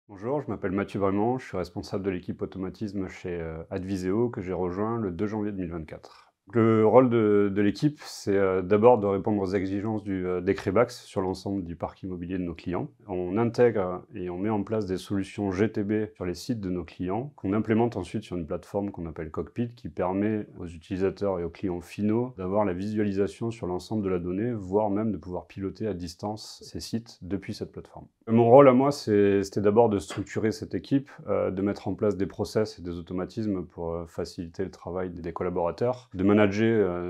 Bonjour, je m'appelle Mathieu Brémond, je suis responsable de l'équipe automatisme chez Adviseo que j'ai rejoint le 2 janvier 2024. Le rôle de l'équipe, c'est d'abord de répondre aux exigences du décret BACS sur l'ensemble du parc immobilier de nos clients. On intègre et on met en place des solutions GTB sur les sites de nos clients, qu'on implémente ensuite sur une plateforme qu'on appelle Cockpit, qui permet aux utilisateurs et aux clients finaux d'avoir la visualisation sur l'ensemble de la donnée, voire même de pouvoir piloter à distance ces sites depuis cette plateforme. Mon rôle à moi, c'était d'abord de structurer cette équipe, de mettre en place des process et des automatismes pour faciliter le travail des collaborateurs, de manager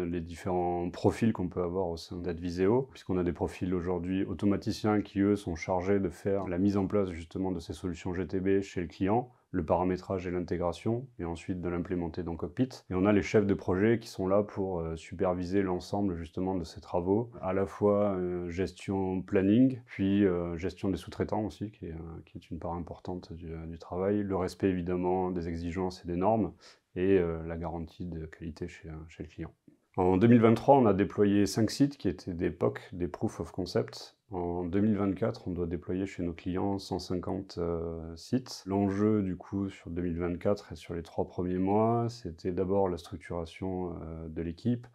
les différents profils qu'on peut avoir au sein d'Adviseo, puisqu'on a des profils aujourd'hui automaticiens qui, eux, sont chargés de faire la mise en place justement de ces solutions GTB chez le client, le paramétrage et l'intégration, et ensuite de l'implémenter dans Cockpit. Et on a les chefs de projet qui sont là pour superviser l'ensemble justement de ces travaux, à la fois gestion planning, puis gestion des sous-traitants aussi, qui est une part importante du travail, le respect évidemment des exigences et des normes, et la garantie de qualité chez le client. En 2023, on a déployé 5 sites qui étaient des POC, des Proof of Concept. En 2024, on doit déployer chez nos clients 150 sites. L'enjeu du coup sur 2024 et sur les 3 premiers mois, c'était d'abord la structuration de l'équipe,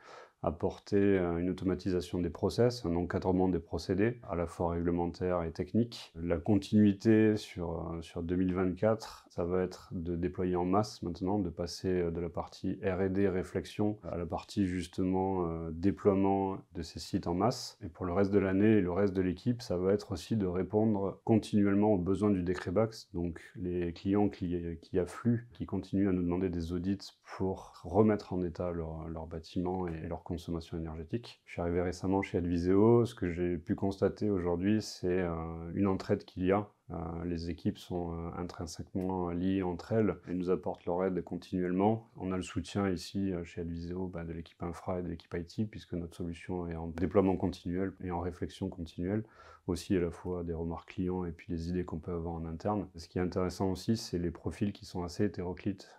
apporter une automatisation des process, un encadrement des procédés, à la fois réglementaires et techniques. La continuité sur 2024, ça va être de déployer en masse maintenant, de passer de la partie R&D réflexion à la partie justement déploiement de ces sites en masse. Et pour le reste de l'année et le reste de l'équipe, ça va être aussi de répondre continuellement aux besoins du décret BACS, donc les clients qui affluent, qui continuent à nous demander des audits pour remettre en état leur bâtiment et leur consommation énergétique. Je suis arrivé récemment chez Adviseo, ce que j'ai pu constater aujourd'hui, c'est une entraide qu'il y a. Les équipes sont intrinsèquement liées entre elles et nous apportent leur aide continuellement. On a le soutien ici chez Adviseo de l'équipe infra et de l'équipe IT, puisque notre solution est en déploiement continuel et en réflexion continuelle, aussi à la fois des remarques clients et puis les idées qu'on peut avoir en interne. Ce qui est intéressant aussi, c'est les profils qui sont assez hétéroclites,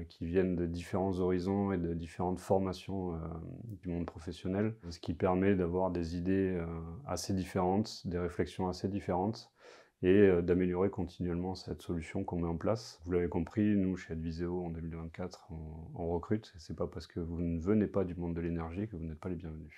qui viennent de différents horizons et de différentes formations du monde professionnel, ce qui permet d'avoir des idées assez différentes, des réflexions assez différentes, et d'améliorer continuellement cette solution qu'on met en place. Vous l'avez compris, nous, chez Adviseo, en 2024, on recrute. C'est pas parce que vous ne venez pas du monde de l'énergie que vous n'êtes pas les bienvenus.